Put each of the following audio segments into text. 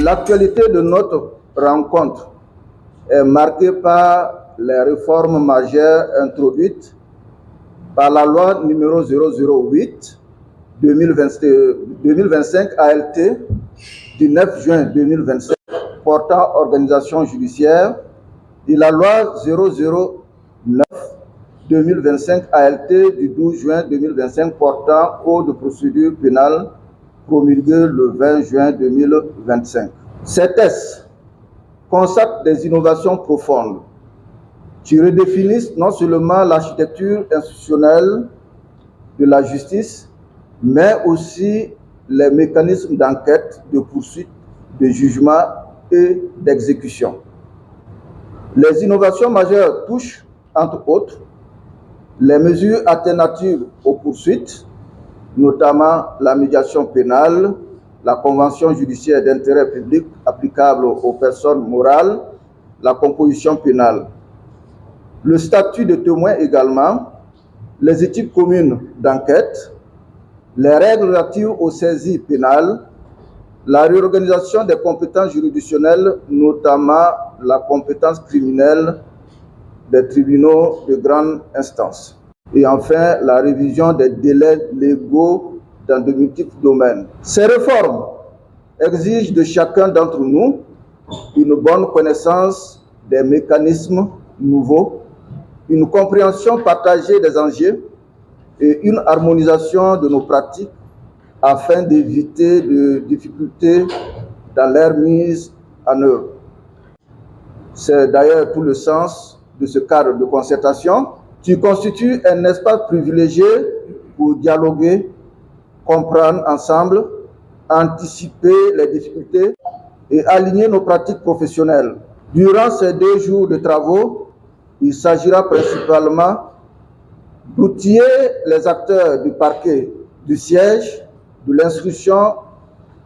L'actualité de notre rencontre est marquée par les réformes majeures introduites par la loi numéro 008 2025 ALT du 9 juin 2025 portant organisation judiciaire et la loi 009 2025 ALT du 12 juin 2025 portant code de procédure pénale promulgué le 20 juin 2025. Ces textes consacrent des innovations profondes qui redéfinissent non seulement l'architecture institutionnelle de la justice, mais aussi les mécanismes d'enquête, de poursuite, de jugement et d'exécution. Les innovations majeures touchent, entre autres, les mesures alternatives aux poursuites, notamment la médiation pénale, la convention judiciaire d'intérêt public applicable aux personnes morales, la composition pénale. Le statut de témoin également, les équipes communes d'enquête, les règles relatives aux saisies pénales, la réorganisation des compétences juridictionnelles, notamment la compétence criminelle des tribunaux de grande instance. Et enfin, la révision des délais légaux dans de multiples domaines. Ces réformes exigent de chacun d'entre nous une bonne connaissance des mécanismes nouveaux, une compréhension partagée des enjeux et une harmonisation de nos pratiques afin d'éviter de difficultés dans leur mise en œuvre. C'est d'ailleurs tout le sens de ce cadre de concertation qui constitue un espace privilégié pour dialoguer, comprendre ensemble, anticiper les difficultés et aligner nos pratiques professionnelles. Durant ces 2 jours de travaux, il s'agira principalement d'outiller les acteurs du parquet, du siège, de l'instruction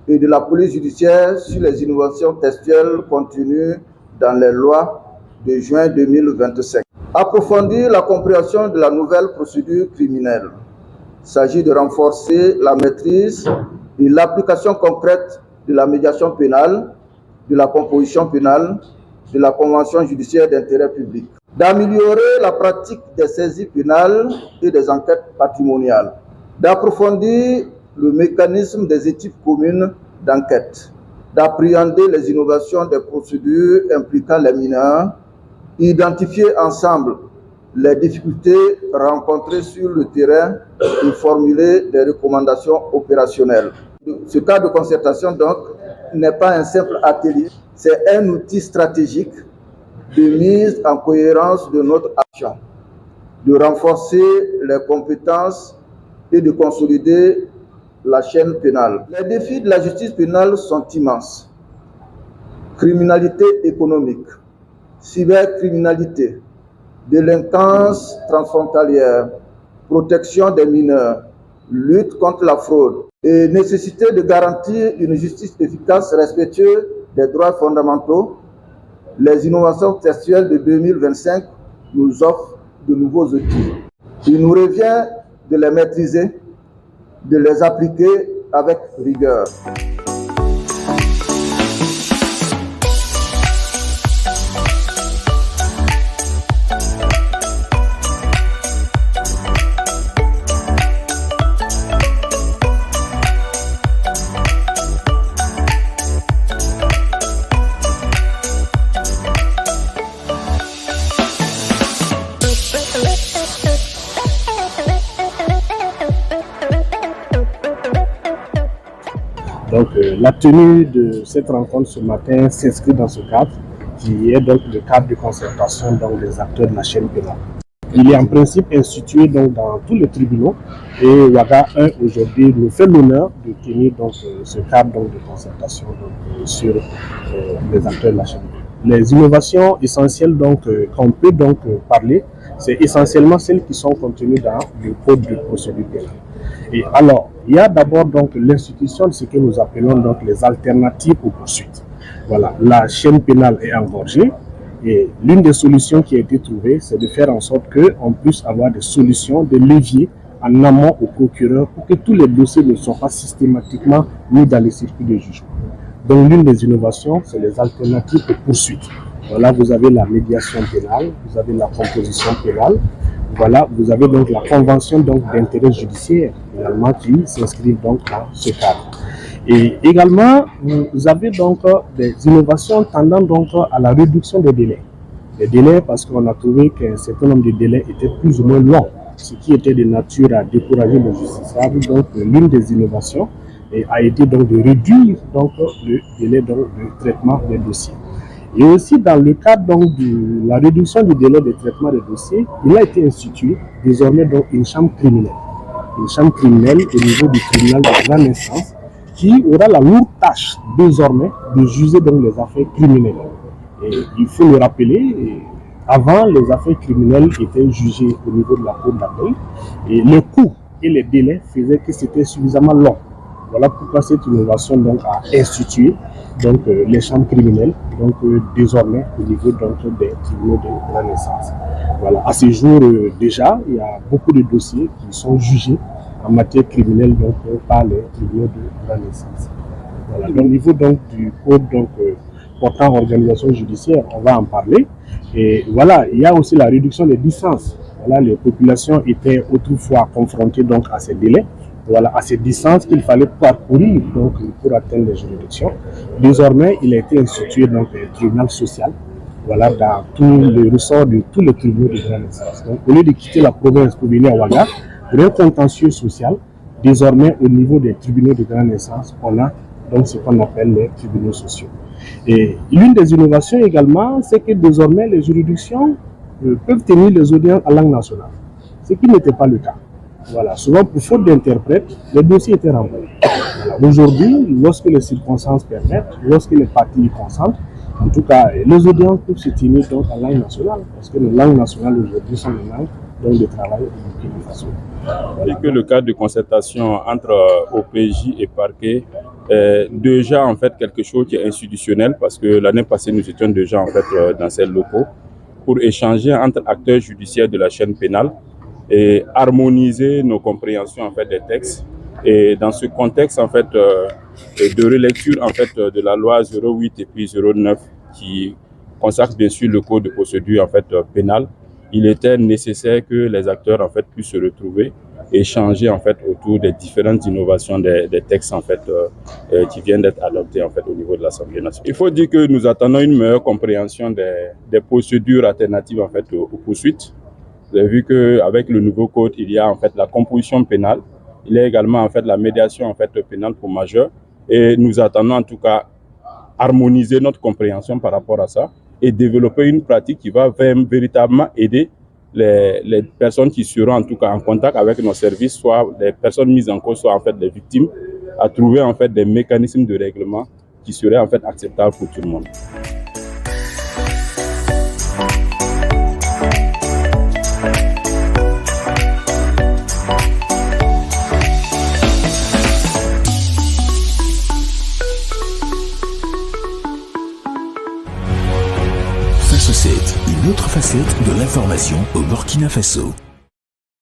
et de la police judiciaire sur les innovations textuelles contenues dans les lois de juin 2025. Approfondir la compréhension de la nouvelle procédure criminelle. Il s'agit de renforcer la maîtrise et l'application concrète de la médiation pénale, de la composition pénale, de la convention judiciaire d'intérêt public. D'améliorer la pratique des saisies pénales et des enquêtes patrimoniales. D'approfondir le mécanisme des équipes communes d'enquête. D'appréhender les innovations des procédures impliquant les mineurs. Identifier ensemble les difficultés rencontrées sur le terrain et formuler des recommandations opérationnelles. Ce cadre de concertation, donc, n'est pas un simple atelier, c'est un outil stratégique de mise en cohérence de notre action, de renforcer les compétences et de consolider la chaîne pénale. Les défis de la justice pénale sont immenses. Criminalité économique, cybercriminalité, délinquance transfrontalière, protection des mineurs, lutte contre la fraude et nécessité de garantir une justice efficace respectueuse des droits fondamentaux. Les innovations textuelles de 2025 nous offrent de nouveaux outils. Il nous revient de les maîtriser, de les appliquer avec rigueur. Donc la tenue de cette rencontre ce matin s'inscrit dans ce cadre, qui est donc le cadre de concertation donc, des acteurs de la chaîne pénale. Il est en principe institué donc, dans tous les tribunaux et Ouaga 1 aujourd'hui nous fait l'honneur de tenir donc, ce cadre donc, de concertation donc, sur les acteurs de la chaîne pénale. Les innovations essentielles qu'on peut donc parler, c'est essentiellement celles qui sont contenues dans le code de procédure pénale. Et alors, il y a d'abord donc l'institution de ce que nous appelons donc les alternatives aux poursuites. Voilà, la chaîne pénale est engorgée et l'une des solutions qui a été trouvée, c'est de faire en sorte qu'on puisse avoir des solutions, des leviers en amont au procureur pour que tous les dossiers ne soient pas systématiquement mis dans les circuits de jugement. Donc l'une des innovations, c'est les alternatives aux poursuites. Voilà, vous avez la médiation pénale, vous avez la composition pénale, voilà, vous avez donc la convention d'intérêt judiciaire également qui s'inscrit donc dans ce cadre. Et également, vous avez donc des innovations tendant donc à la réduction des délais. Les délais, parce qu'on a trouvé qu'un certain nombre de délais étaient plus ou moins longs, ce qui était de nature à décourager les justiciables. Donc l'une des innovations a été donc de réduire donc le délai de traitement des dossiers. Et aussi dans le cadre donc de la réduction du délai de traitement des dossiers, il a été institué désormais donc une chambre criminelle. Une chambre criminelle au niveau du tribunal de grande instance qui aura la lourde tâche désormais de juger donc les affaires criminelles. Et il faut le rappeler, avant les affaires criminelles étaient jugées au niveau de la cour d'appel et le coût et les délais faisaient que c'était suffisamment long. Voilà pourquoi cette innovation donc a institué donc les chambres criminelles donc désormais au niveau donc des tribunaux de grande instance. Voilà, à ce jour déjà il y a beaucoup de dossiers qui sont jugés en matière criminelle donc par les tribunaux de grande instance. Voilà, donc, au niveau donc du code donc portant organisation judiciaire, on va en parler. Et voilà, il y a aussi la réduction des distances. Voilà, les populations étaient autrefois confrontées donc à ces délais. Voilà, à ces distances qu'il fallait parcourir donc, pour atteindre les juridictions. Désormais, il a été institué donc, un tribunal social voilà, dans tout le ressort de tous les tribunaux de grande instance. Donc, au lieu de quitter la province pour venir à Ouaga, pour un contentieux social, désormais, au niveau des tribunaux de grande instance, on a donc ce qu'on appelle les tribunaux sociaux. Et l'une des innovations également, c'est que désormais, les juridictions peuvent tenir les audiences en langue nationale, ce qui n'était pas le cas. Voilà, souvent pour faute d'interprète, les dossiers étaient renvoyés. Voilà. Aujourd'hui, lorsque les circonstances permettent, lorsque les parties y consentent, en tout cas, les audiences peuvent se tenir donc en langue nationale, parce que les langues nationales aujourd'hui sont les langues donc, de travail au Burkina Faso. Voilà. Et que le cadre de concertation entre OPJ et parquet est déjà en fait quelque chose qui est institutionnel, parce que l'année passée, nous étions déjà en fait dans ces locaux pour échanger entre acteurs judiciaires de la chaîne pénale et harmoniser nos compréhensions en fait des textes. Et dans ce contexte en fait de relecture en fait de la loi 08 et puis 09 qui consacre bien sûr le code de procédure en fait pénale, il était nécessaire que les acteurs en fait puissent se retrouver et échanger en fait autour des différentes innovations des textes en fait qui viennent d'être adoptés en fait au niveau de l'Assemblée nationale. Il faut dire que nous attendons une meilleure compréhension des procédures alternatives en fait aux poursuites. Vous avez vu qu'avec le nouveau code, il y a en fait la composition pénale, il y a également en fait la médiation en fait pénale pour majeurs, et nous attendons en tout cas harmoniser notre compréhension par rapport à ça et développer une pratique qui va véritablement aider les personnes qui seront en tout cas en contact avec nos services, soit les personnes mises en cause, soit en fait les victimes, à trouver en fait des mécanismes de règlement qui seraient en fait acceptables pour tout le monde. Face au 7, une autre facette de l'information au Burkina Faso.